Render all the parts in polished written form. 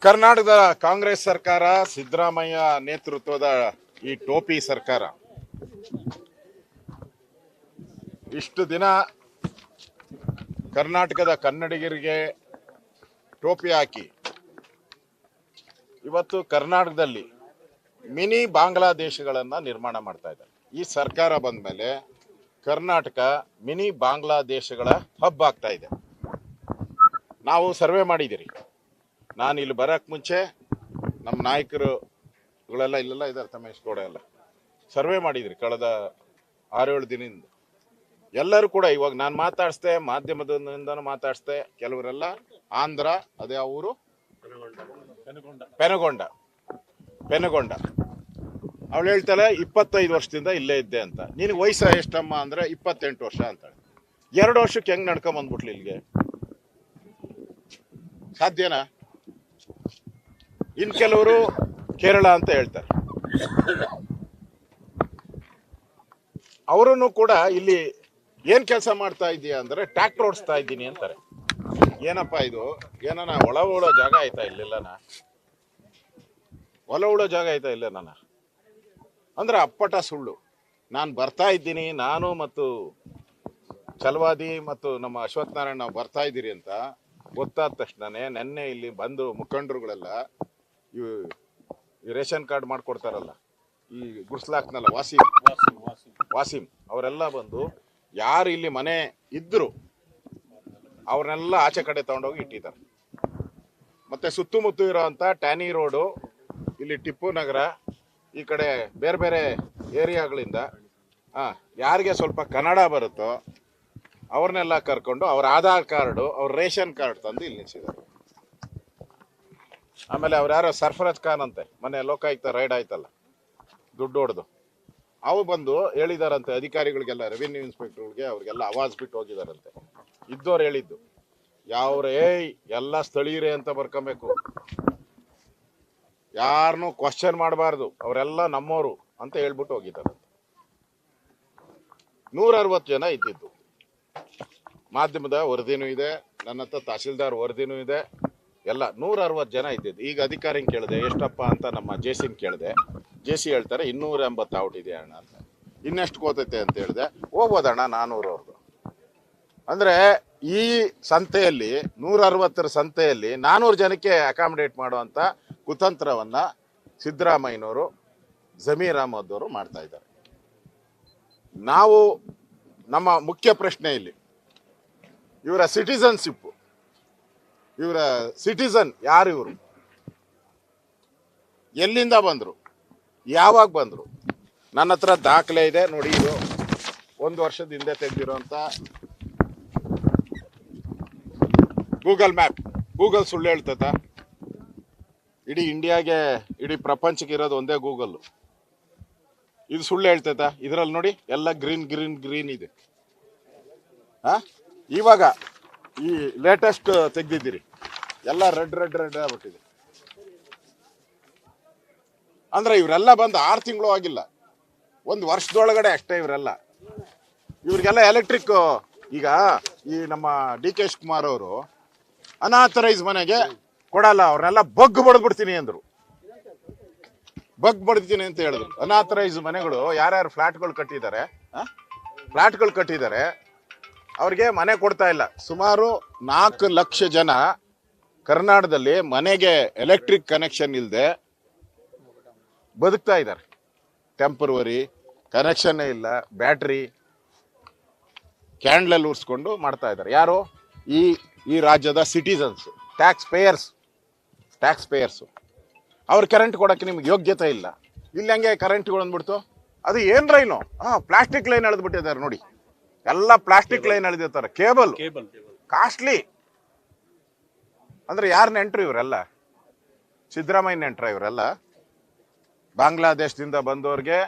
ಕರ್ನಾಟಕದ ಕಾಂಗ್ರೆಸ್ ಸರ್ಕಾರ, ಸಿದ್ದರಾಮಯ್ಯ ನೇತೃತ್ವದ ಈ ಟೋಪಿ ಸರ್ಕಾರ ಇಷ್ಟು ದಿನ ಕರ್ನಾಟಕದ ಕನ್ನಡಿಗರಿಗೆ ಟೋಪಿ ಹಾಕಿ ಇವತ್ತು ಕರ್ನಾಟಕದಲ್ಲಿ ಮಿನಿ ಬಾಂಗ್ಲಾದೇಶಗಳನ್ನು ನಿರ್ಮಾಣ ಮಾಡ್ತಾ ಇದ್ದಾರೆ. ಈ ಸರ್ಕಾರ ಬಂದ ಮೇಲೆ ಕರ್ನಾಟಕ ಮಿನಿ ಬಾಂಗ್ಲಾದೇಶಗಳ ಹಬ್ ಆಗ್ತಾ ಇದೆ. ನಾವು ಸರ್ವೆ ಮಾಡಿದ್ದೀರಿ. ನಾನು ಇಲ್ಲಿ ಬರೋಕ್ಕೆ ಮುಂಚೆ ನಮ್ಮ ನಾಯಕರುಗಳೆಲ್ಲ ಇಲ್ಲೆಲ್ಲ ಇದ್ದಾರೆ, ತಮೇಶ್ ಗೌಡ ಎಲ್ಲ ಸರ್ವೆ ಮಾಡಿದ್ರಿ ಕಳೆದ 6-7 ದಿನದಿಂದ. ಎಲ್ಲರೂ ಕೂಡ ಇವಾಗ ನಾನು ಮಾತಾಡಿಸ್ದೆ, ಮಾಧ್ಯಮದಿಂದನೂ ಮಾತಾಡಿಸ್ದೆ. ಕೆಲವರೆಲ್ಲ ಆಂಧ್ರ, ಅದೇ ಊರು ಪೆನಗೊಂಡ. ಅವಳು ಹೇಳ್ತಾಳೆ 25 ವರ್ಷದಿಂದ ಇಲ್ಲೇ ಇದ್ದೆ ಅಂತ. ನಿನಗೆ ವಯಸ್ಸು ಎಷ್ಟಮ್ಮ ಅಂದರೆ 28 ವರ್ಷ ಅಂತಾಳೆ. 2 ವರ್ಷಕ್ಕೆ ಹೆಂಗೆ ನಡ್ಕೊಂಬಂದ್ಬಿಟ್ಲಿ ಇಲ್ಲಿಗೆ? ಸಾಧ್ಯನಾ? ಇನ್ ಕೆಲವರು ಕೇರಳ ಅಂತ ಹೇಳ್ತಾರೆ. ಅವರನ್ನು ಕೂಡ ಇಲ್ಲಿ ಏನ್ ಕೆಲಸ ಮಾಡ್ತಾ ಇದೀಯ ಅಂದ್ರೆ ಟ್ರ್ಯಾಕ್ಟರ್ ಓಡಿಸ್ತಾ ಇದ್ದೀನಿ ಅಂತಾರೆ. ಏನಪ್ಪ ಇದು? ಏನನ ಒಳ ಉಳೋ ಜಾಗ ಆಯ್ತಾ ಇಲ್ಲೆಲ್ಲನ? ಒಳ ಉಳೋ ಜಾಗ ಆಯ್ತಾ ಇಲ್ಲ ನನ್ನ ಅಂದ್ರೆ ಅಪ್ಪಟ ಸುಳ್ಳು. ನಾನು ಬರ್ತಾ ಇದ್ದೀನಿ, ನಾನು ಮತ್ತು ಛಲವಾದಿ ಮತ್ತು ನಮ್ಮ ಅಶ್ವಥ್ ನಾರಾಯಣ ನಾವು ಬರ್ತಾ ಇದ್ದೀರಿ ಅಂತ ಗೊತ್ತಾದ ತಕ್ಷಣನೇ ನೆನ್ನೆ ಇಲ್ಲಿ ಬಂದು ಮುಖಂಡರುಗಳೆಲ್ಲ ಈ ರೇಷನ್ ಕಾರ್ಡ್ ಮಾಡ್ಕೊಡ್ತಾರಲ್ಲ, ಈ ಗುಡ್ಸ್ಲಾಕ್ನಲ್ಲ ವಾಸಿಂ ಅವರೆಲ್ಲ ಬಂದು ಯಾರು ಇಲ್ಲಿ ಮನೆ ಇದ್ರು ಅವ್ರನ್ನೆಲ್ಲ ಆಚೆ ಕಡೆ ತಗೊಂಡೋಗಿ ಇಟ್ಟಿದ್ದಾರೆ. ಮತ್ತೆ ಸುತ್ತಮುತ್ತ ಇರೋಂಥ ಟ್ಯಾನಿ ರೋಡು, ಇಲ್ಲಿ ಟಿಪ್ಪು ನಗರ, ಈ ಕಡೆ ಬೇರೆ ಬೇರೆ ಏರಿಯಾಗಳಿಂದ ಯಾರಿಗೆ ಸ್ವಲ್ಪ ಕನ್ನಡ ಬರುತ್ತೋ ಅವ್ರನ್ನೆಲ್ಲ ಕರ್ಕೊಂಡು ಅವ್ರ ಆಧಾರ್ ಕಾರ್ಡು, ಅವ್ರ ರೇಷನ್ ಕಾರ್ಡ್ ತಂದು ಇಲ್ಲಿ ನಿಲ್ಸಿದ್ದಾರೆ. ಆಮೇಲೆ ಅವ್ರು ಯಾರೋ ಸರ್ಫರಾಜ್ ಖಾನ್ ಅಂತೆ, ಮೊನ್ನೆ ಲೋಕಾಯುಕ್ತ ರೈಡ್ ಆಯ್ತಲ್ಲ ದುಡ್ಡು ಹೊಡೆದು, ಅವು ಬಂದು ಹೇಳಿದಾರಂತೆ ಅಧಿಕಾರಿಗಳಿಗೆಲ್ಲ, ರೆವಿನ್ಯೂ ಇನ್ಸ್ಪೆಕ್ಟರ್ಗಳಿಗೆ ಅವ್ರಿಗೆಲ್ಲ ಆವಾಜ್ ಬಿಟ್ಟು ಹೋಗಿದಾರಂತೆ. ಇದ್ದವ್ರು ಹೇಳಿದ್ದು ಯಾವ್ರೇ ಎಲ್ಲ ಸ್ಥಳೀಯರೇ ಅಂತ ಬರ್ಕೊಬೇಕು, ಯಾರನ್ನೂ ಕ್ವಶನ್ ಮಾಡಬಾರ್ದು, ಅವರೆಲ್ಲ ನಮ್ಮವರು ಅಂತ ಹೇಳ್ಬಿಟ್ಟು ಹೋಗಿದ್ದಾರಂತೆ. 160 ಜನ ಇದ್ದಿದ್ದು. ಮಾಧ್ಯಮದ ವರದಿನೂ ಇದೆ, ನನ್ನ ಹತ್ರ ತಹಸೀಲ್ದಾರ್ ವರದಿನೂ ಇದೆ, ಎಲ್ಲ 160 ಜನ ಇದ್ದಿದ್ದು. ಈಗ ಅಧಿಕಾರಿ ಕೇಳಿದೆ ಎಷ್ಟಪ್ಪ ಅಂತ, ನಮ್ಮ ಜೆಸಿನ್ ಕೇಳಿದೆ. ಜೆಸಿ ಹೇಳ್ತಾರೆ 280 ಔಟ್ ಇದೆ ಅಣ್ಣ ಅಂತ. ಇನ್ನೆಷ್ಟು ಕೋತೈತೆ ಅಂತ ಹೇಳಿದೆ. ಹೋಗ್ಬೋದಣ್ಣ 400 ಅವ್ರದ್ದು. ಅಂದರೆ ಈ ಸಂತೆಯಲ್ಲಿ 160 ಸಂತೆಯಲ್ಲಿ 400 ಜನಕ್ಕೆ ಅಕಾಮಿಡೇಟ್ ಮಾಡುವಂಥ ಕುತಂತ್ರವನ್ನ ಸಿದ್ದರಾಮಯ್ಯನವರು, ಜಮೀರ್ ಅಹಮದ್ ಅವರು ಮಾಡ್ತಾ ಇದ್ದಾರೆ. ನಾವು ನಮ್ಮ ಮುಖ್ಯ ಪ್ರಶ್ನೆ ಇಲ್ಲಿ ಇವರ ಸಿಟಿಸನ್ಶಿಪ್, ಇವರ ಸಿಟಿಸನ್ ಯಾರು, ಇವರು ಎಲ್ಲಿಂದ ಬಂದರು, ಯಾವಾಗ ಬಂದರು? ನನ್ನ ಹತ್ರ ದಾಖಲೆ ಇದೆ ನೋಡಿ. ಇದು 1 ವರ್ಷದ ಹಿಂದೆ ತೆಗೆದಿರೋಂಥ ಗೂಗಲ್ ಮ್ಯಾಪ್. ಗೂಗಲ್ ಸುಳ್ಳು ಹೇಳ್ತದ? ಇಡೀ ಇಂಡಿಯಾಗೆ, ಇಡೀ ಪ್ರಪಂಚಕ್ಕೆ ಇರೋದು ಒಂದೇ ಗೂಗಲ್. ಇದು ಸುಳ್ಳು ಹೇಳ್ತದ? ಇದರಲ್ಲಿ ನೋಡಿ ಎಲ್ಲ ಗ್ರೀನ್ ಇದೆ. ಇವಾಗ ಈ ಲೇಟೆಸ್ಟ್ ತೆಗ್ದಿದ್ದೀರಿ ಎಲ್ಲ ರೆಡ್ ಆಗ್ಬಿಟ್ಟಿದೆ. ಅಂದ್ರೆ ಇವರೆಲ್ಲ ಬಂದು 6 ತಿಂಗಳು ಆಗಿಲ್ಲ, 1 ವರ್ಷದೊಳಗಡೆ ಅಷ್ಟೇ ಇವರೆಲ್ಲ. ಇವ್ರಿಗೆಲ್ಲ ಎಲೆಕ್ಟ್ರಿಕ್. ಈಗ ಈ ನಮ್ಮ ಡಿ ಕೆ ಶಿವಕುಮಾರ್ ಅವರು ಅನಾಥರೈಸ್ ಮನೆಗೆ ಕೊಡಲ್ಲ, ಅವ್ರನ್ನೆಲ್ಲ ಬಗ್ ಬಡ್ದ್ಬಿಡ್ತೀನಿ ಅಂದ್ರು. ಬಗ್ ಬಡ್ತೀನಿ ಅಂತ ಹೇಳಿದ್ರು. ಅನಾಥರೈಸ್ ಮನೆಗಳು ಯಾರ್ಯಾರು ಫ್ಲಾಟ್ಗಳು ಕಟ್ಟಿದ್ದಾರೆ ಅವ್ರಿಗೆ ಮನೆ ಕೊಡ್ತಾ ಇಲ್ಲ. ಸುಮಾರು 4 ಲಕ್ಷ ಜನ ಕರ್ನಾಟಕದಲ್ಲಿ ಮನೆಗೆ ಎಲೆಕ್ಟ್ರಿಕ್ ಕನೆಕ್ಷನ್ ಇಲ್ಲದೆ ಬದುಕ್ತಾ ಇದ್ದಾರೆ. ಟೆಂಪರವರಿ ಕನೆಕ್ಷನ್ನೇ ಇಲ್ಲ, ಬ್ಯಾಟ್ರಿ ಕ್ಯಾಂಡ್ಲಲ್ಲಿ ಉರ್ಸ್ಕೊಂಡು ಮಾಡ್ತಾ ಇದ್ದಾರೆ. ಯಾರು? ಈ ರಾಜ್ಯದ ಸಿಟಿಸನ್ಸ್, ಟ್ಯಾಕ್ಸ್ ಪೇಯರ್ಸು. ಅವ್ರು ಕರೆಂಟ್ ಕೊಡೋಕ್ಕೆ ನಿಮ್ಗೆ ಯೋಗ್ಯತೆ ಇಲ್ಲ. ಇಲ್ಲಿ ಹಂಗೆ ಕರೆಂಟ್ಗಳು ಅಂದ್ಬಿಡ್ತು. ಅದು ಏನು ಲೈನು? ಪ್ಲಾಸ್ಟಿಕ್ ಲೈನ್ ಎಳೆದ್ಬಿಟ್ಟಿದ್ದಾರೆ ನೋಡಿ, ಎಲ್ಲ ಪ್ಲಾಸ್ಟಿಕ್ ಲೈನ್ ಎಳೆದಿರ್ತಾರೆ. Cable costly. ಅಂದ್ರೆ ಯಾರು ನೆಂಟ್ರು ಇವರೆಲ್ಲ? ಸಿದ್ದರಾಮಯ್ಯ ನೆಂಟ್ರ ಇವರೆಲ್ಲ? ಬಾಂಗ್ಲಾದೇಶದಿಂದ ಬಂದವ್ರಿಗೆ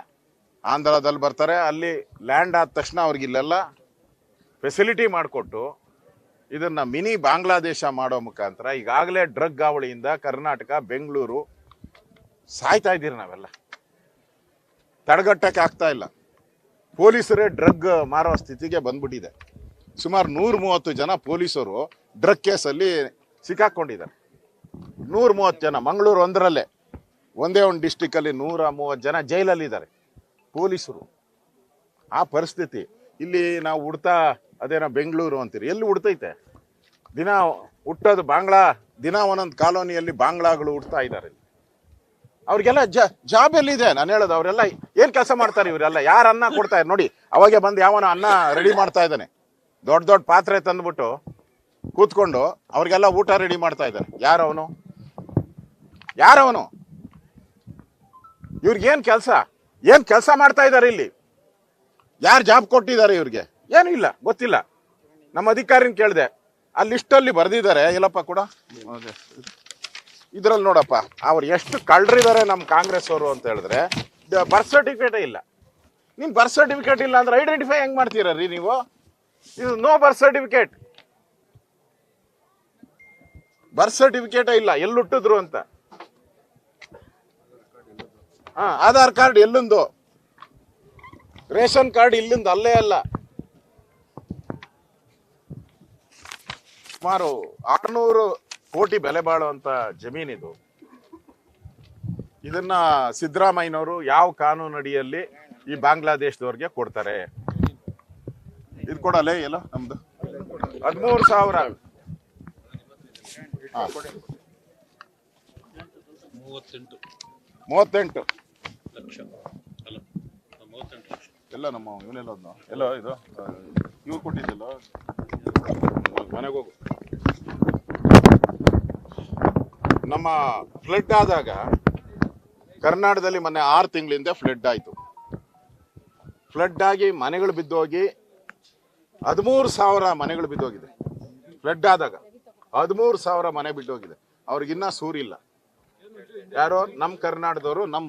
ಆಂಧ್ರದಲ್ಲಿ ಬರ್ತಾರೆ, ಅಲ್ಲಿ ಲ್ಯಾಂಡ್ ಆದ ತಕ್ಷಣ ಅವ್ರಿಗೆ ಇಲ್ಲೆಲ್ಲ ಫೆಸಿಲಿಟಿ ಮಾಡಿಕೊಟ್ಟು ಇದನ್ನ ಮಿನಿ ಬಾಂಗ್ಲಾದೇಶ ಮಾಡೋ ಮುಖಾಂತರ ಈಗಾಗಲೇ ಡ್ರಗ್ ಹಾವಳಿಯಿಂದ ಕರ್ನಾಟಕ, ಬೆಂಗಳೂರು ಸಾಯ್ತಾ ಇದ್ದೀರಿ. ನಾವೆಲ್ಲ ತಡೆಗಟ್ಟಕ್ಕೆ ಆಗ್ತಾ ಇಲ್ಲ. ಪೊಲೀಸರೇ ಡ್ರಗ್ ಮಾರೋ ಸ್ಥಿತಿಗೆ ಬಂದ್ಬಿಟ್ಟಿದೆ. ಸುಮಾರು 130 ಜನ ಪೊಲೀಸರು ಡ್ರಗ್ ಕೇಸಲ್ಲಿ ಸಿಕ್ಕಾಕೊಂಡಿದ್ದಾರೆ. 130 ಜನ, ಮಂಗಳೂರು ಒಂದರಲ್ಲೇ ಒಂದೇ ಒಂದು ಡಿಸ್ಟಿಕಲ್ಲಿ 130 ಜನ ಜೈಲಲ್ಲಿದ್ದಾರೆ ಪೊಲೀಸರು. ಆ ಪರಿಸ್ಥಿತಿ ಇಲ್ಲಿ ನಾವು ಹುಡ್ತಾ ಅದೇನೋ ಬೆಂಗಳೂರು ಅಂತೀರಿ, ಎಲ್ಲಿ ಹುಡ್ತೈತೆ? ದಿನ ಹುಟ್ಟೋದು ಬಾಂಗ್ಲಾ, ದಿನ ಒಂದೊಂದು ಕಾಲೋನಿಯಲ್ಲಿ ಬಾಂಗ್ಲಾಗಳು ಹುಡ್ತಾ ಇದ್ದಾರೆ. ಅವ್ರಿಗೆಲ್ಲ ಜಾಬ್ ಎಲ್ಲಿದೆ? ನಾನು ಹೇಳೋದು, ಅವರೆಲ್ಲ ಏನು ಕೆಲಸ ಮಾಡ್ತಾರೆ? ಇವರೆಲ್ಲ ಯಾರು ಅನ್ನ ಕೊಡ್ತಾರೆ ನೋಡಿ? ಅವಾಗೆ ಬಂದು ಯಾವನ ಅನ್ನ ರೆಡಿ ಮಾಡ್ತಾ ಇದ್ದಾನೆ, ದೊಡ್ಡ ದೊಡ್ಡ ಪಾತ್ರೆ ತಂದ್ಬಿಟ್ಟು ಕೂತ್ಕೊಂಡು ಅವ್ರಿಗೆಲ್ಲ ಊಟ ರೆಡಿ ಮಾಡ್ತಾ ಇದ್ದಾನೆ. ಯಾರವನು? ಇವ್ರಿಗೇನು ಕೆಲಸ? ಏನು ಕೆಲಸ ಮಾಡ್ತಾ ಇದ್ದಾರೆ ಇಲ್ಲಿ? ಯಾರು ಜಾಬ್ ಕೊಟ್ಟಿದ್ದಾರೆ ಇವ್ರಿಗೆ? ಏನೂ ಇಲ್ಲ, ಗೊತ್ತಿಲ್ಲ. ನಮ್ಮ ಅಧಿಕಾರಿನ ಕೇಳಿದೆ, ಆ ಲಿಸ್ಟಲ್ಲಿ ಬರೆದಿದ್ದಾರೆ. ಇಲ್ಲಪ್ಪ ಕೂಡ ಇದ್ರಲ್ಲಿ ನೋಡಪ್ಪ, ಅವ್ರು ಎಷ್ಟು ಕಳ್ರಿದ್ದಾರೆ ನಮ್ಮ ಕಾಂಗ್ರೆಸ್ ಅವರು ಅಂತ ಹೇಳಿದ್ರೆ, ಬರ್ತ್ ಸರ್ಟಿಫಿಕೇಟೇ ಇಲ್ಲ. ನಿಮ್ ಬರ್ತ್ ಸರ್ಟಿಫಿಕೇಟ್ ಇಲ್ಲ ಅಂದ್ರೆ ಐಡೆಂಟಿಫೈ ಹೆಂಗ್ ಮಾಡ್ತೀರಿ ನೀವು? ಇದು ನೋ ಬರ್ತ್ ಸರ್ಟಿಫಿಕೇಟ್. ಬರ್ತ್ ಸರ್ಟಿಫಿಕೇಟೇ ಇಲ್ಲ, ಎಲ್ಲಿ ಹುಟ್ಟಿದ್ರು ಅಂತ. ಆಧಾರ್ ಕಾರ್ಡ್ ಎಲ್ಲಿಂದು? ರೇಷನ್ ಕಾರ್ಡ್ ಇಲ್ಲಿಂದ ಅಲ್ಲೇ ಅಲ್ಲ. ಸುಮಾರು 600 ಕೋಟಿ ಬೆಲೆ ಬಾಳುವಂತ ಜಮೀನಿದು. ಇದನ್ನ ಸಿದ್ದರಾಮಯ್ಯನವರು ಯಾವ ಕಾನೂನು ಅಡಿಯಲ್ಲಿ ಈ ಬಾಂಗ್ಲಾದೇಶದವ್ರಿಗೆ ಕೊಡ್ತಾರೆ? ಇದು ಕೊಡಲ್ಲ ಎಲ್ಲ ನಮ್ದು 13,000 38 ಲಕ್ಷ ಎಲ್ಲ ನಮ್ಮ ಇವನೆಲ್ಲ ಎಲ್ಲ ಇದು ಇವ್ರು ಕೊಟ್ಟಿದ್ದಲ್ಲ. ಮನೆಗೆ ಹೋಗು. ನಮ್ಮ ಫ್ಲಡ್ ಆದಾಗ ಕರ್ನಾಟಕದಲ್ಲಿ ಮೊನ್ನೆ 6 ತಿಂಗಳಿಂದ ಫ್ಲಡ್ ಆಯ್ತು. ಫ್ಲಡ್ ಆಗಿ ಮನೆಗಳು ಬಿದ್ದೋಗಿ 13,000 ಮನೆಗಳು ಬಿದ್ದೋಗಿದೆ. ಫ್ಲಡ್ ಆದಾಗ 13,000 ಮನೆ ಬಿದ್ದೋಗಿದೆ. ಅವ್ರಿಗಿನ್ನ ಸೂರಿಲ್ಲ. ಯಾರೋ ನಮ್ಮ ಕರ್ನಾಟಕದವರು, ನಮ್ಮ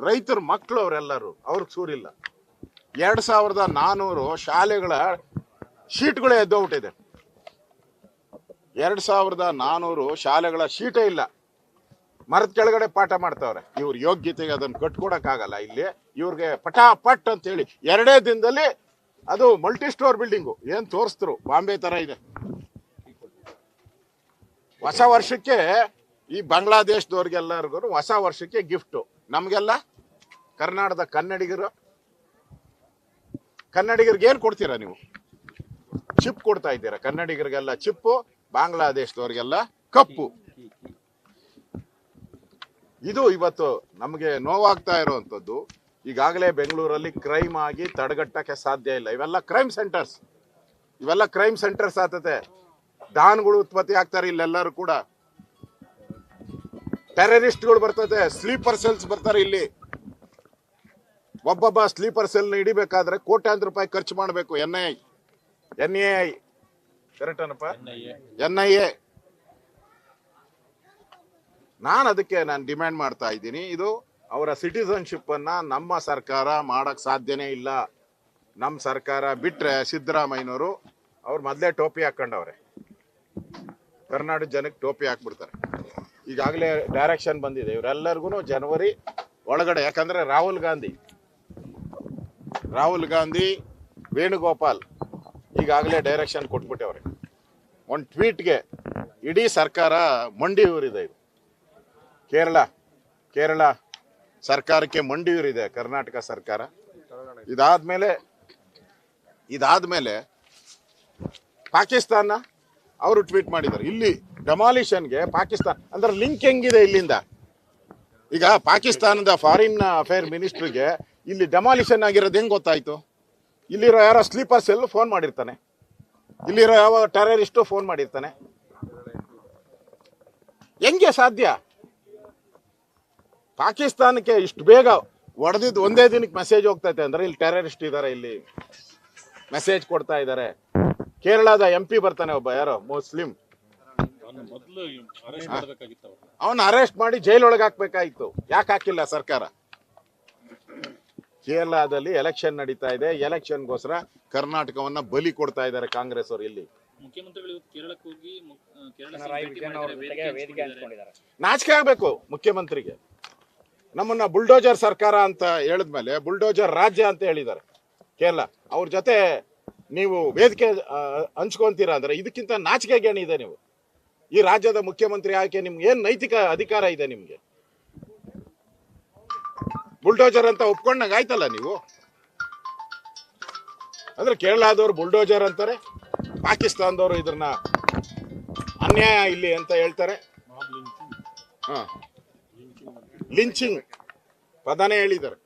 ರೈತರು ಮಕ್ಕಳು ಅವರೆಲ್ಲರೂ, ಅವ್ರಿಗೆ ಸೂರಿಲ್ಲ. 2,400 ಶಾಲೆಗಳ ಶೀಟ್ಗಳೇ ಎದ್ದೋಗ್ಬಿಟ್ಟಿದೆ. 2,400 ಶಾಲೆಗಳ ಶೀಟೇ ಇಲ್ಲ. ಮರದ ಕೆಳಗಡೆ ಪಾಠ ಮಾಡ್ತಾವ್ರೆ. ಇವ್ರ ಯೋಗ್ಯತೆಗೆ ಅದನ್ನು ಕಟ್ಕೊಡಕ್ಕಾಗಲ್ಲ. ಇಲ್ಲಿ ಇವ್ರಿಗೆ ಪಟಾಪಟ್ ಅಂತ ಹೇಳಿ 2 ದಿನದಲ್ಲಿ ಅದು ಮಲ್ಟಿ ಸ್ಟೋರ್ ಬಿಲ್ಡಿಂಗು ಏನ್ ತೋರಿಸ್ತರು, ಬಾಂಬೆ ತರ ಇದೆ. ಹೊಸ ವರ್ಷಕ್ಕೆ ಈ ಬಾಂಗ್ಲಾದೇಶದವ್ರಿಗೆಲ್ಲರಿಗೂ ಹೊಸ ವರ್ಷಕ್ಕೆ ಗಿಫ್ಟು. ನಮ್ಗೆಲ್ಲ ಕರ್ನಾಟಕದ ಕನ್ನಡಿಗರಿಗೆ ಏನ್ ಕೊಡ್ತೀರಾ ನೀವು? ಚಿಪ್ ಕೊಡ್ತಾ ಇದ್ದೀರಾ ಕನ್ನಡಿಗರಿಗೆಲ್ಲ ಚಿಪ್ಪು, ಬಾಂಗ್ಲಾದೇಶದವ್ರಿಗೆಲ್ಲ ಕಪ್ಪು. ಇದು ಇವತ್ತು ನಮಗೆ ನೋವಾಗ್ತಾ ಇರುವಂತದ್ದು. ಈಗಾಗಲೇ ಬೆಂಗಳೂರಲ್ಲಿ ಕ್ರೈಮ್ ಆಗಿ ತಡೆಗಟ್ಟಕ್ಕೆ ಸಾಧ್ಯ ಇಲ್ಲ. ಇವೆಲ್ಲ ಕ್ರೈಮ್ ಸೆಂಟರ್ಸ್ ಆಗ್ತದೆ. ಡಾನ್ಗಳು ಉತ್ಪತ್ತಿ ಆಗ್ತಾರೆ ಇಲ್ಲೆಲ್ಲರೂ ಕೂಡ. ಟೆರರಿಸ್ಟ್ಗಳು ಬರ್ತದೆ, ಸ್ಲೀಪರ್ ಸೆಲ್ಸ್ ಬರ್ತಾರೆ ಇಲ್ಲಿ. ಒಬ್ಬೊಬ್ಬ ಸ್ಲೀಪರ್ ಸೆಲ್ ಹಿಡಿಬೇಕಾದ್ರೆ ಕೋಟ್ಯಾಂತರ ರೂಪಾಯಿ ಖರ್ಚು ಮಾಡಬೇಕು. NIA ಕರೆಕ್ಟ್ ಏನಪ್ಪ? NIA. ನಾನು ಡಿಮ್ಯಾಂಡ್ ಮಾಡ್ತಾ ಇದ್ದೀನಿ, ಇದು ಅವರ ಸಿಟಿಸನ್ಶಿಪ್ ಅನ್ನ ನಮ್ಮ ಸರ್ಕಾರ ಮಾಡಕ್ ಸಾಧ್ಯನೇ ಇಲ್ಲ. ನಮ್ಮ ಸರ್ಕಾರ ಬಿಟ್ರೆ ಸಿದ್ದರಾಮಯ್ಯನವರು ಅವ್ರು ಮೊದಲೇ ಟೋಪಿ ಹಾಕೊಂಡವ್ರೆ. ಕರ್ನಾಟಕ ಜನಕ್ಕೆ ಟೋಪಿ ಹಾಕ್ಬಿಡ್ತಾರೆ. ಈಗಾಗಲೇ ಡೈರೆಕ್ಷನ್ ಬಂದಿದೆ ಇವರೆಲ್ಲರಿಗೂ ಜನವರಿ ಒಳಗಡೆ. ಯಾಕಂದ್ರೆ ರಾಹುಲ್ ಗಾಂಧಿ ವೇಣುಗೋಪಾಲ್ ಈಗಾಗಲೇ ಡೈರೆಕ್ಷನ್ ಕೊಟ್ಬಿಟ್ಟವ್ರೆ. ಒಂದು ಟ್ವೀಟ್ಗೆ ಇಡೀ ಸರ್ಕಾರ ಮಂಡಿಯೂರಿದೆ. ಇದು ಕೇರಳ ಸರ್ಕಾರಕ್ಕೆ ಮಂಡಿಯೂರಿದೆ ಕರ್ನಾಟಕ ಸರ್ಕಾರ. ಇದಾದ್ಮೇಲೆ ಪಾಕಿಸ್ತಾನ ಅವರು ಟ್ವೀಟ್ ಮಾಡಿದ್ದಾರೆ. ಇಲ್ಲಿ ಡೆಮಾಲಿಷನ್ಗೆ ಪಾಕಿಸ್ತಾನ ಅಂದ್ರೆ ಲಿಂಕ್ ಹೆಂಗಿದೆ ಇಲ್ಲಿಂದ? ಈಗ ಪಾಕಿಸ್ತಾನದ ಫಾರಿನ್ ಅಫೇರ್ ಮಿನಿಸ್ಟ್ರಿಗೆ ಇಲ್ಲಿ ಡೆಮಾಲಿಷನ್ ಆಗಿರೋದು ಹೆಂಗ್ ಗೊತ್ತಾಯ್ತು? ಇಲ್ಲಿರೋ ಯಾರೋ ಸ್ಲೀಪರ್ ಸೆಲ್ ಫೋನ್ ಮಾಡಿರ್ತಾನೆ, ಇಲ್ಲಿರೋ ಯಾವ ಟೆರರಿಸ್ಟು ಫೋನ್ ಮಾಡಿರ್ತಾನೆ. ಹೆಂಗೆ ಸಾಧ್ಯ? ಪಾಕಿಸ್ತಾನಕ್ಕೆ ಇಷ್ಟು ಬೇಗ ಹೊಡೆದಿದ್ದು ಒಂದೇ ದಿನಕ್ಕೆ ಮೆಸೇಜ್ ಹೋಗ್ತೈತೆ ಅಂದ್ರೆ ಇಲ್ಲಿ ಟೆರರಿಸ್ಟ್ ಇದ್ದಾರೆ, ಇಲ್ಲಿ ಮೆಸೇಜ್ ಕೊಡ್ತಾ ಇದ್ದಾರೆ. ಕೇರಳದ MP ಬರ್ತಾನೆ ಒಬ್ಬ, ಯಾರೋ ಮುಸ್ಲಿಂ, ಅವನ್ನ ಅರೆಸ್ಟ್ ಮಾಡಿ ಜೈಲೊಳಗೆ ಹಾಕ್ಬೇಕಾಯ್ತು. ಯಾಕೆ ಹಾಕಿಲ್ಲ ಸರ್ಕಾರ? ಕೇರಳದಲ್ಲಿ ಎಲೆಕ್ಷನ್ ನಡೀತಾ ಇದೆ. ಎಲೆಕ್ಷನ್ಗೋಸ್ಕರ ಕರ್ನಾಟಕವನ್ನ ಬಲಿ ಕೊಡ್ತಾ ಇದ್ದಾರೆ ಕಾಂಗ್ರೆಸ್ ಅವರು. ಇಲ್ಲಿ ನಾಚಿಕೆ ಆಗ್ಬೇಕು ಮುಖ್ಯಮಂತ್ರಿಗೆ. ನಮ್ಮನ್ನ ಬುಲ್ಡೋಜರ್ ಸರ್ಕಾರ ಅಂತ ಹೇಳಿದ್ಮೇಲೆ ಬುಲ್ಡೋಜರ್ ರಾಜ್ಯ ಅಂತ ಹೇಳಿದ್ದಾರೆ ಕೇರಳ. ಅವ್ರ ಜೊತೆ ನೀವು ವೇದಿಕೆ ಹಂಚ್ಕೊಂತೀರಾ ಅಂದ್ರೆ ಇದಕ್ಕಿಂತ ನಾಚಿಕೆ ಗೇಣಿದೆ. ನೀವು ಈ ರಾಜ್ಯದ ಮುಖ್ಯಮಂತ್ರಿ ಆಯ್ಕೆ ನಿಮ್ಗೆ ಏನ್ ನೈತಿಕ ಅಧಿಕಾರ ಇದೆ ನಿಮ್ಗೆ? ಬುಲ್ಡೋಜರ್ ಅಂತ ಒಪ್ಕೊಂಡಾಗ ಆಯ್ತಲ್ಲ ನೀವು. ಅಂದ್ರೆ ಕೇರಳದವ್ರು ಬುಲ್ಡೋಜರ್ ಅಂತಾರೆ, ಪಾಕಿಸ್ತಾನದವರು ಇದನ್ನ ಅನ್ಯಾಯ ಇಲ್ಲಿ ಅಂತ ಹೇಳ್ತಾರೆ. ಲಿಂಚಿಂಗ್ ಪದನೇ ಹೇಳಿದ್ದಾರೆ.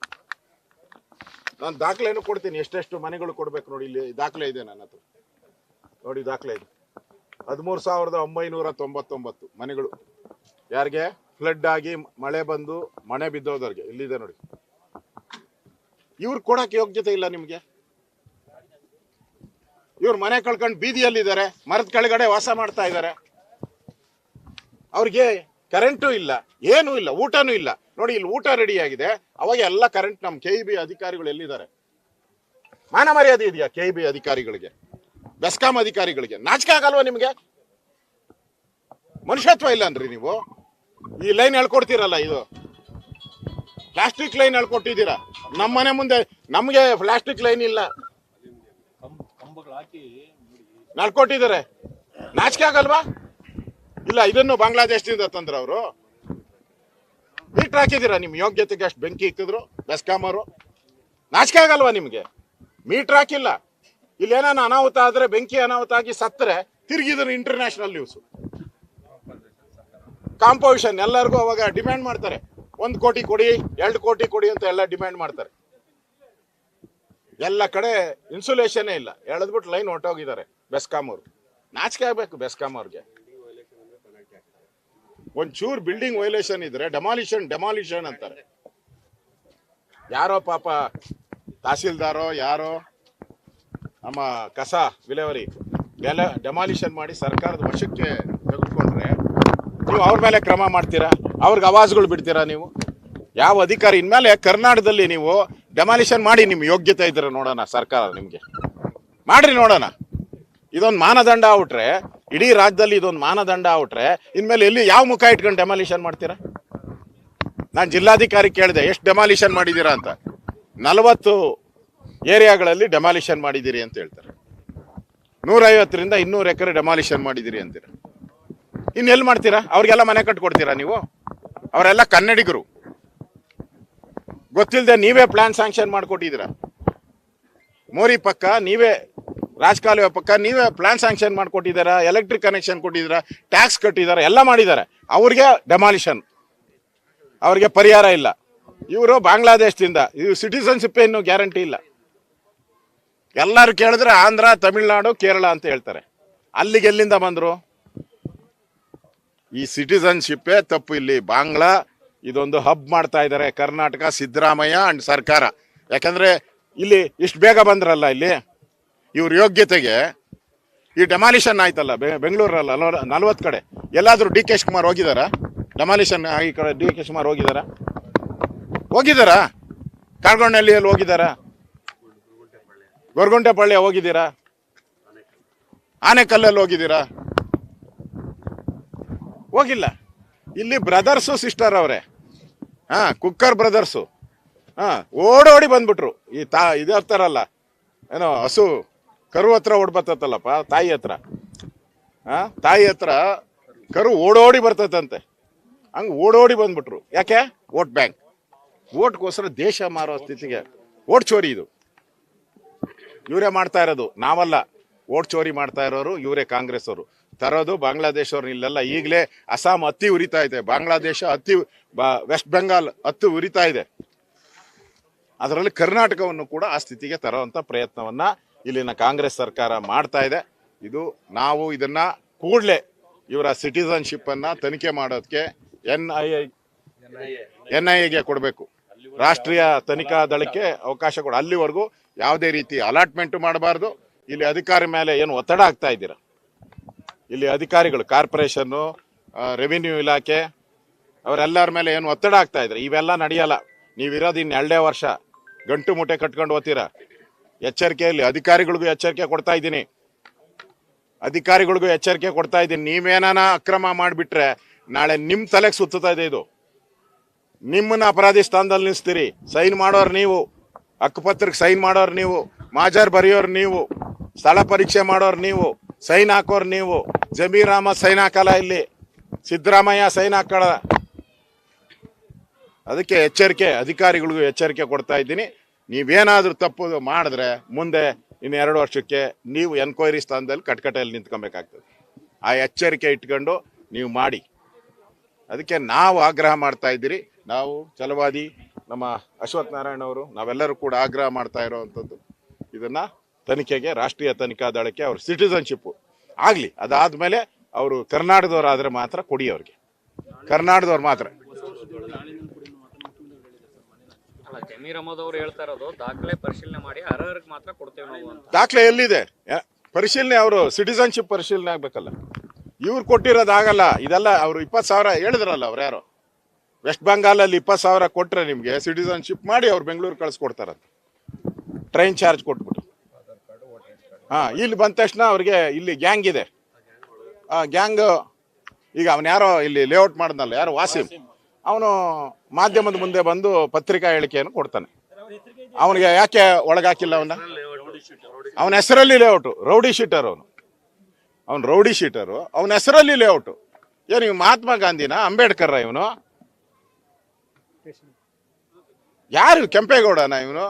ನಾನು ದಾಖಲೆನೂ ಕೊಡ್ತೀನಿ, ಎಷ್ಟೆಷ್ಟು ಮನೆಗಳು ಕೊಡ್ಬೇಕು ನೋಡಿ. ಇಲ್ಲಿ ದಾಖಲೆ ಇದೆ ನನ್ನ ಹತ್ರ ನೋಡಿ, ದಾಖಲೆ ಇದೆ. 13,999 ಮನೆಗಳು. ಯಾರಿಗೆ? ಫ್ಲಡ್ ಆಗಿ ಮಳೆ ಬಂದು ಮನೆ ಬಿದ್ದೋದವ್ರಿಗೆ. ಇಲ್ಲಿದೆ ನೋಡಿ. ಇವ್ರು ಕೊಡಕ್ಕೆ ಯೋಗ್ಯತೆ ಇಲ್ಲ ನಿಮ್ಗೆ. ಇವ್ರು ಮನೆ ಕಳ್ಕೊಂಡು ಬೀದಿಯಲ್ಲಿದ್ದಾರೆ, ಮರದ ಕೆಳಗಡೆ ವಾಸ ಮಾಡ್ತಾ ಇದ್ದಾರೆ. ಅವ್ರಿಗೆ ಕರೆಂಟು ಇಲ್ಲ, ಏನೂ ಇಲ್ಲ, ಊಟನೂ ಇಲ್ಲ. ನೋಡಿ ಇಲ್ಲಿ ಊಟ ರೆಡಿ ಆಗಿದೆ, ಅವಾಗ ಎಲ್ಲ ಕರೆಂಟ್. ನಮ್ಮ KEB ಅಧಿಕಾರಿಗಳು ಎಲ್ಲಿದ್ದಾರೆ? ಮಾನ ಮರ್ಯಾದೆ ಇದೆಯಾ KEB ಅಧಿಕಾರಿಗಳಿಗೆ, ಬೆಸ್ಕಾಂ ಅಧಿಕಾರಿಗಳಿಗೆ? ನಾಚಿಕೆ ಆಗಲ್ವಾ ನಿಮ್ಗೆ? ಮನುಷ್ಯತ್ವ ಇಲ್ಲ ಅನ್ರಿ ನೀವು? ಈ ಲೈನ್ ಹೇಳ್ಕೊಡ್ತೀರಲ್ಲ, ಇದು ಪ್ಲಾಸ್ಟಿಕ್ ಲೈನ್ ಹೇಳ್ಕೊಟ್ಟಿದ್ದೀರಾ. ನಮ್ಮ ಮನೆ ಮುಂದೆ ನಮ್ಗೆ ಪ್ಲಾಸ್ಟಿಕ್ ಲೈನ್ ಇಲ್ಲ, ನಡ್ಕೊಟ್ಟಿದ್ದಾರೆ. ನಾಚಿಕೆ ಆಗಲ್ವಾ? ಇಲ್ಲ, ಇದನ್ನು ಬಾಂಗ್ಲಾದೇಶದಿಂದ ತಂದ್ರ ಅವರು. ಮೀಟರ್ ಹಾಕಿದ್ದೀರಾ? ನಿಮ್ ಯೋಗ್ಯತೆಗೆ ಅಷ್ಟು ಬೆಂಕಿ ಇಕ್ಕಿದ್ರು ಬೆಸ್ಕಾಂ ಅವರು. ನಾಚಿಕೆ ಆಗಲ್ವಾ ನಿಮ್ಗೆ? ಮೀಟರ್ ಹಾಕಿಲ್ಲ. ಇಲ್ಲಿ ಏನಾನ ಅನಾಹುತ ಆದ್ರೆ, ಬೆಂಕಿ ಅನಾಹುತ ಆಗಿ ಸತ್ತರೆ ತಿರುಗಿದ್ರು ಇಂಟರ್ನ್ಯಾಷನಲ್ ನ್ಯೂಸ್. ಕಾಂಪೋಸಿಷನ್ ಎಲ್ಲರಿಗೂ ಅವಾಗ ಡಿಮ್ಯಾಂಡ್ ಮಾಡ್ತಾರೆ. 1 ಕೋಟಿ ಕೊಡಿ, 2 ಕೋಟಿ ಕೊಡಿ ಅಂತ ಎಲ್ಲ ಡಿಮ್ಯಾಂಡ್ ಮಾಡ್ತಾರೆ. ಎಲ್ಲ ಕಡೆ ಇನ್ಸುಲೇಷನ್ನೇ ಇಲ್ಲ, ಎಳೆದ್ಬಿಟ್ಟು ಲೈನ್ ಹೊಟ್ಟೋಗಿದ್ದಾರೆ ಬೆಸ್ಕಾಂ ಅವರು. ನಾಚಿಕೆ ಆಗ್ಬೇಕು ಬೆಸ್ಕಾಂ ಅವ್ರಿಗೆ. ಒಂಚೂರು ಬಿಲ್ಡಿಂಗ್ ವೈಲೇಷನ್ ಇದ್ರೆ ಡೆಮಾಲಿಷನ್ ಅಂತಾರೆ. ಯಾರೋ ಪಾಪ ತಹಸೀಲ್ದಾರೋ ಯಾರೋ ನಮ್ಮ ಕಸ ವಿಲೇವರಿ ಡೆಮಾಲಿಷನ್ ಮಾಡಿ ಸರ್ಕಾರದ ವಶಕ್ಕೆ ತೆಗೆದುಕೊಂಡ್ರೆ ನೀವು ಅವ್ರ ಮೇಲೆ ಕ್ರಮ ಮಾಡ್ತೀರಾ? ಅವ್ರಿಗೆ ಆವಾಜ್ಗಳು ಬಿಡ್ತೀರಾ ನೀವು? ಯಾವ ಅಧಿಕಾರಿ? ಇನ್ಮೇಲೆ ಕರ್ನಾಟಕದಲ್ಲಿ ನೀವು ಡೆಮಾಲಿಷನ್ ಮಾಡಿ, ನಿಮ್ಮ ಯೋಗ್ಯತೆ ಇದ್ರೆ ನೋಡೋಣ. ಸರ್ಕಾರ ನಿಮ್ಗೆ ಮಾಡ್ರಿ ನೋಡೋಣ. ಇದೊಂದು ಮಾನದಂಡ ಆಗ್ಬಿಟ್ರೆ, ಇಡೀ ರಾಜ್ಯದಲ್ಲಿ ಇದೊಂದು ಮಾನದಂಡ ಆಗ್ಬಿಟ್ರೆ, ಇನ್ಮೇಲೆ ಎಲ್ಲಿ ಯಾವ ಮುಖ ಇಟ್ಕೊಂಡು ಡೆಮಾಲಿಷನ್ ಮಾಡ್ತೀರಾ? ನಾನು ಜಿಲ್ಲಾಧಿಕಾರಿ ಕೇಳಿದೆ, ಎಷ್ಟು ಡೆಮಾಲಿಷನ್ ಮಾಡಿದ್ದೀರಾ ಅಂತ. 40 ಏರಿಯಾಗಳಲ್ಲಿ ಡೆಮಾಲಿಷನ್ ಮಾಡಿದ್ದೀರಿ ಅಂತ ಹೇಳ್ತಾರೆ. 150ರಿಂದ 200 ಎಕರೆ ಡೆಮಾಲಿಷನ್ ಮಾಡಿದ್ದೀರಿ ಅಂತೀರ. ಇನ್ನೆಲ್ಲಿ ಮಾಡ್ತೀರಾ? ಅವ್ರಿಗೆಲ್ಲ ಮನೆ ಕಟ್ಕೊಡ್ತೀರಾ ನೀವು? ಅವರೆಲ್ಲ ಕನ್ನಡಿಗರು. ಗೊತ್ತಿಲ್ಲದೆ ನೀವೇ ಪ್ಲಾನ್ ಸ್ಯಾಂಕ್ಷನ್ ಮಾಡಿಕೊಟ್ಟಿದ್ದೀರಾ. ಮೋರಿ ಪಕ್ಕ ನೀವೇ, ರಾಜಕಾಲುವೆ ಪಕ್ಕ ನೀವೇ ಪ್ಲಾನ್ ಸ್ಯಾಂಕ್ಷನ್ ಮಾಡಿಕೊಟ್ಟಿದ್ದೀರಾ, ಎಲೆಕ್ಟ್ರಿಕ್ ಕನೆಕ್ಷನ್ ಕೊಟ್ಟಿದ್ದೀರಾ, ಟ್ಯಾಕ್ಸ್ ಕಟ್ಟಿದ್ದಾರೆ, ಎಲ್ಲ ಮಾಡಿದ್ದಾರೆ. ಅವ್ರಿಗೆ ಡೆಮಾಲಿಷನ್, ಅವ್ರಿಗೆ ಪರಿಹಾರ ಇಲ್ಲ. ಇವರು ಬಾಂಗ್ಲಾದೇಶದಿಂದ, ಇದು ಸಿಟಿಸನ್ಶಿಪ್ ಇನ್ನೂ ಗ್ಯಾರಂಟಿ ಇಲ್ಲ. ಎಲ್ಲರೂ ಕೇಳಿದ್ರೆ ಆಂಧ್ರ, ತಮಿಳ್ನಾಡು, ಕೇರಳ ಅಂತ ಹೇಳ್ತಾರೆ. ಅಲ್ಲಿಗೆ ಎಲ್ಲಿಂದ ಬಂದರು? ಈ ಸಿಟಿಸನ್ಶಿಪ್ಪೇ ತಪ್ಪು. ಇಲ್ಲಿ ಬಾಂಗ್ಲಾ ಇದೊಂದು ಹಬ್ ಮಾಡ್ತಾ ಇದ್ದಾರೆ ಕರ್ನಾಟಕ, ಸಿದ್ದರಾಮಯ್ಯ ಅಂಡ್ ಸರ್ಕಾರ. ಯಾಕಂದ್ರೆ ಇಲ್ಲಿ ಇಷ್ಟು ಬೇಗ ಬಂದ್ರಲ್ಲ, ಇಲ್ಲಿ ಇವ್ರ ಯೋಗ್ಯತೆಗೆ ಈ ಡೆಮಾಲಿಷನ್ ಆಯ್ತಲ್ಲ ಬೆಂಗಳೂರಲ್ಲ 40 ಕಡೆ. ಎಲ್ಲಾದ್ರೂ DK ಶಿವಕುಮಾರ್ ಹೋಗಿದಾರ? ಡೆಮಾಲಿಷನ್ ಈ ಕಡೆ DK ಶಿವಕುಮಾರ್ ಹೋಗಿದಾರಾ? ಕಾಡ್ಗೊಂಡಳ್ಳಿಯಲ್ಲಿ ಹೋಗಿದಾರ? ಗೊರಗುಂಟೆಪಾಳ್ಯ ಹೋಗಿದ್ದೀರಾ? ಆನೆಕಲ್ಲಲ್ಲಿ ಹೋಗಿದ್ದೀರಾ? ಹೋಗಿಲ್ಲ. ಇಲ್ಲಿ ಬ್ರದರ್ಸು ಸಿಸ್ಟರ್ ಅವರೇ, ಕುಕ್ಕರ್ ಬ್ರದರ್ಸು ಓಡೋಡಿ ಬಂದ್ಬಿಟ್ರು. ಈ ಇದು ಇರ್ತಾರಲ್ಲ, ಏನೋ ಹಸು ಕರು ಹತ್ರ ಓಡ್ಬತ್ತಲ್ಲಪ್ಪ, ತಾಯಿ ಹತ್ರ ಕರು ಓಡೋಡಿ ಬರ್ತದಂತೆ. ಹಂಗೆ ಓಡೋಡಿ ಬಂದ್ಬಿಟ್ರು. ಯಾಕೆ? Vote bank. ವೋಟ್ಗೋಸ್ಕರ ದೇಶ ಮಾರೋ ಸ್ಥಿತಿಗೆ. ವೋಟ್ ಚೋರಿ ಇದು ಇವರೇ ಮಾಡ್ತಾ ಇರೋದು, ನಾವಲ್ಲ. ವೋಟ್ ಚೋರಿ ಮಾಡ್ತಾ ಇರೋರು ಇವರೇ, ಕಾಂಗ್ರೆಸ್ ಅವರು ತರೋದು. ಬಾಂಗ್ಲಾದೇಶವ್ರು ಇಲ್ಲೆಲ್ಲ ಈಗಲೇ ಅಸ್ಸಾಂ ಹತ್ತಿ ಉರಿತಾ ಇದೆ, ಬಾಂಗ್ಲಾದೇಶ ವೆಸ್ಟ್ ಬೆಂಗಾಲ್ ಹತ್ತಿ ಉರಿತಾ ಇದೆ. ಅದರಲ್ಲಿ ಕರ್ನಾಟಕವನ್ನು ಕೂಡ ಆ ಸ್ಥಿತಿಗೆ ತರುವಂತ ಪ್ರಯತ್ನವನ್ನ ಇಲ್ಲಿನ ಕಾಂಗ್ರೆಸ್ ಸರ್ಕಾರ ಮಾಡ್ತಾ ಇದೆ. ಇದು ನಾವು ಇದನ್ನ ಕೂಡಲೇ ಇವರ ಸಿಟಿಸನ್ಶಿಪ್ ಅನ್ನ ತನಿಖೆ ಮಾಡೋದಕ್ಕೆ NIA ಕೊಡಬೇಕು. ರಾಷ್ಟ್ರೀಯ ತನಿಖಾ ದಳಕ್ಕೆ ಅವಕಾಶ ಕೊಡ. ಅಲ್ಲಿವರೆಗೂ ಯಾವುದೇ ರೀತಿ ಅಲಾಟ್ಮೆಂಟ್ ಮಾಡಬಾರ್ದು. ಇಲ್ಲಿ ಅಧಿಕಾರಿ ಮೇಲೆ ಏನು ಒತ್ತಡ ಆಗ್ತಾ ಇದ್ದೀರಾ? ಇಲ್ಲಿ ಅಧಿಕಾರಿಗಳು, ಕಾರ್ಪೊರೇಷನ್ನು, ರೆವಿನ್ಯೂ ಇಲಾಖೆ, ಅವರೆಲ್ಲರ ಮೇಲೆ ಏನು ಒತ್ತಡ ಆಗ್ತಾ ಇದ್ರೆ ಇವೆಲ್ಲ ನಡೆಯಲ್ಲ. ನೀವಿರೋದು ಇನ್ನು 2 ವರ್ಷ ಗಂಟು ಮುಟ್ಟೆ ಕಟ್ಕೊಂಡು ಹೋಗ್ತೀರಾ. ಎಚ್ಚರಿಕೆಯಲ್ಲಿ ಅಧಿಕಾರಿಗಳಿಗೂ ಎಚ್ಚರಿಕೆ ಕೊಡ್ತಾ ಇದ್ದೀನಿ, ನೀವೇನಾನ ಅಕ್ರಮ ಮಾಡಿಬಿಟ್ರೆ ನಾಳೆ ನಿಮ್ಮ ತಲೆಗೆ ಸುತ್ತಾ ಇದೆ. ಇದು ನಿಮ್ಮನ್ನ ಅಪರಾಧಿ ಸ್ಥಾನದಲ್ಲಿ ನಿಲ್ಲಿಸ್ತೀರಿ. ಸೈನ್ ಮಾಡೋರು ನೀವು, ಹಕ್ಕುಪತ್ರಕ್ಕೆ ಸೈನ್ ಮಾಡೋರು ನೀವು, ಮಾಜರ್ ಬರೆಯೋರು ನೀವು, ಸ್ಥಳ ಪರೀಕ್ಷೆ ಮಾಡೋರು ನೀವು, ಸೈನ್ ಹಾಕೋರು ನೀವು. ಜಮೀರ್ ಅಹಮದ್ ಸೈನ್ ಹಾಕಲ್ಲ, ಇಲ್ಲಿ ಸಿದ್ದರಾಮಯ್ಯ ಸೈನ್ ಹಾಕಲ್ಲ. ಅದಕ್ಕೆ ಎಚ್ಚರಿಕೆ, ಅಧಿಕಾರಿಗಳಿಗೂ ಎಚ್ಚರಿಕೆ ಕೊಡ್ತಾ ಇದ್ದೀನಿ. ನೀವೇನಾದ್ರೂ ತಪ್ಪು ಮಾಡಿದ್ರೆ ಮುಂದೆ ಇನ್ನು 2 ವರ್ಷಕ್ಕೆ ನೀವು ಎನ್ಕ್ವೈರಿ ಸ್ಥಾನದಲ್ಲಿ ಕಟ್ಕಟೆಯಲ್ಲಿ ನಿಂತ್ಕೊಬೇಕಾಗ್ತದೆ. ಆ ಎಚ್ಚರಿಕೆ ಇಟ್ಕೊಂಡು ನೀವು ಮಾಡಿ. ಅದಕ್ಕೆ ನಾವು ಆಗ್ರಹ ಮಾಡ್ತಾ ಇದ್ದೀರಿ. ನಾವು ಛಲವಾದಿ, ನಮ್ಮ ಅಶ್ವಥ್ ನಾರಾಯಣ ಅವರು, ನಾವೆಲ್ಲರೂ ಕೂಡ ಆಗ್ರಹ ಮಾಡ್ತಾ ಇರೋವಂಥದ್ದು, ಇದನ್ನ ತನಿಖೆಗೆ, ರಾಷ್ಟ್ರೀಯ ತನಿಖಾ ದಳಕ್ಕೆ ಅವ್ರ ಸಿಟಿಸನ್ಶಿಪ್ ಆಗಲಿ. ಅದಾದ್ಮೇಲೆ ಅವರು ಕರ್ನಾಟಕದವರಾದ್ರೆ ಮಾತ್ರ ಕೊಡಿ, ಅವ್ರಿಗೆ ಕರ್ನಾಟಕದವ್ರು ಮಾತ್ರ. ಜಮೀರ್ ಅಹಮದ್ ಅವರು ಹೇಳ್ತಾ ಇರೋದು ದಾಖಲೆ ಪರಿಶೀಲನೆ ಮಾಡಿ ಅರ್ಹರಿಗೆ ಮಾತ್ರ ಕೊಡ್ತೇವೆ ನಾವು ಅಂತ. ದಾಖಲೆ ಎಲ್ಲಿದೆ ಪರಿಶೀಲನೆ? ಅವರು ಸಿಟಿಸನ್ಶಿಪ್ ಪರಿಶೀಲನೆ ಆಗ್ಬೇಕಲ್ಲ. ಇವ್ರು ಕೊಟ್ಟಿರೋದಾಗಲ್ಲ. ಇದೆಲ್ಲ ಅವರು 20,000 ಹೇಳಿದ್ರಲ್ಲ, ಅವ್ರು ಯಾರು ವೆಸ್ಟ್ ಬೆಂಗಾಲಲ್ಲಿ 20,000 ಕೊಟ್ರೆ ನಿಮ್ಗೆ ಸಿಟಿಸನ್ಶಿಪ್ ಮಾಡಿ ಅವ್ರು ಬೆಂಗಳೂರು ಕಳಿಸ್ಕೊಡ್ತಾರಂತ, ಟ್ರೈನ್ ಚಾರ್ಜ್ ಕೊಟ್ಬಿಟ್ಟು. ಇಲ್ಲಿ ಬಂದ ತಕ್ಷಣ ಅವ್ರಿಗೆ ಇಲ್ಲಿ ಗ್ಯಾಂಗ್ ಇದೆ. ಗ್ಯಾಂಗ್ ಈಗ ಅವನು ಯಾರೋ ಇಲ್ಲಿ ಲೇಔಟ್ ಮಾಡಿದ್ನಲ್ಲ, ಯಾರು ವಾಸಿಂ, ಅವನು ಮಾಧ್ಯಮದ ಮುಂದೆ ಬಂದು ಪತ್ರಿಕಾ ಹೇಳಿಕೆಯನ್ನು ಕೊಡ್ತಾನೆ. ಅವನಿಗೆ ಯಾಕೆ ಒಳಗಾಕಿಲ್ಲ? ಅವನ ಹೆಸರಲ್ಲಿ ಲೇಔಟು, ರೌಡಿ ಶೀಟರ್ ಅವನು ರೌಡಿ ಶೀಟರು, ಅವನ ಹೆಸರಲ್ಲಿ ಲೇಔಟು. ಏನು ಇವ್ ಮಹಾತ್ಮ ಗಾಂಧಿನ, ಅಂಬೇಡ್ಕರ್ ಇವನು? ಯಾರು ಕೆಂಪೇಗೌಡನ ಇವನು?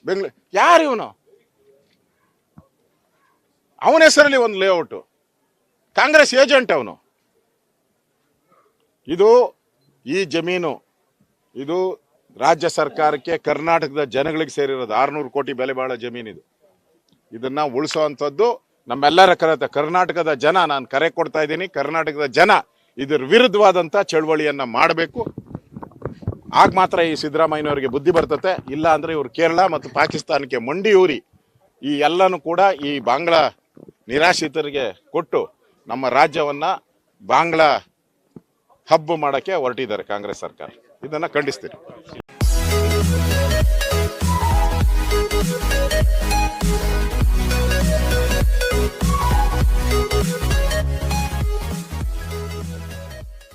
ಬೆಂಗಳೂರು ಯಾರು ಇವನು? ಅವನ ಹೆಸರಲ್ಲಿ ಒಂದು ಲೇಔಟು, ಕಾಂಗ್ರೆಸ್ ಏಜೆಂಟ್ ಅವನು. ಇದು ಈ ಜಮೀನು ಇದು ರಾಜ್ಯ ಸರ್ಕಾರಕ್ಕೆ, ಕರ್ನಾಟಕದ ಜನಗಳಿಗೆ ಸೇರಿರೋದು. 600 ಕೋಟಿ ಬೆಲೆ ಬಾಳೋ ಜಮೀನಿದು. ಇದನ್ನ ಉಳಿಸೋವಂಥದ್ದು ನಮ್ಮೆಲ್ಲರ ಕರ್ನಾಟಕದ ಜನ, ನಾನು ಕರೆ ಕೊಡ್ತಾ ಇದ್ದೀನಿ, ಕರ್ನಾಟಕದ ಜನ ಇದ್ರ ವಿರುದ್ಧವಾದಂಥ ಚಳವಳಿಯನ್ನ ಮಾಡಬೇಕು. ಆಗ ಮಾತ್ರ ಈ ಸಿದ್ದರಾಮಯ್ಯನವರಿಗೆ ಬುದ್ಧಿ ಬರ್ತತೆ. ಇಲ್ಲ ಅಂದ್ರೆ ಇವರು ಕೇರಳ ಮತ್ತು ಪಾಕಿಸ್ತಾನಕ್ಕೆ ಮಂಡಿ ಊರಿ ಈ ಎಲ್ಲನೂ ಕೂಡ ಈ ಬಾಂಗ್ಲಾ ನಿರಾಶ್ರಿತರಿಗೆ ಕೊಟ್ಟು ನಮ್ಮ ರಾಜ್ಯವನ್ನ ಬಾಂಗ್ಲಾ ಹಬ್ ಮಾಡಕ್ಕೆ ಹೊರಟಿದ್ದಾರೆ ಕಾಂಗ್ರೆಸ್ ಸರ್ಕಾರ. ಇದನ್ನ ಖಂಡಿಸ್ತೀನಿ.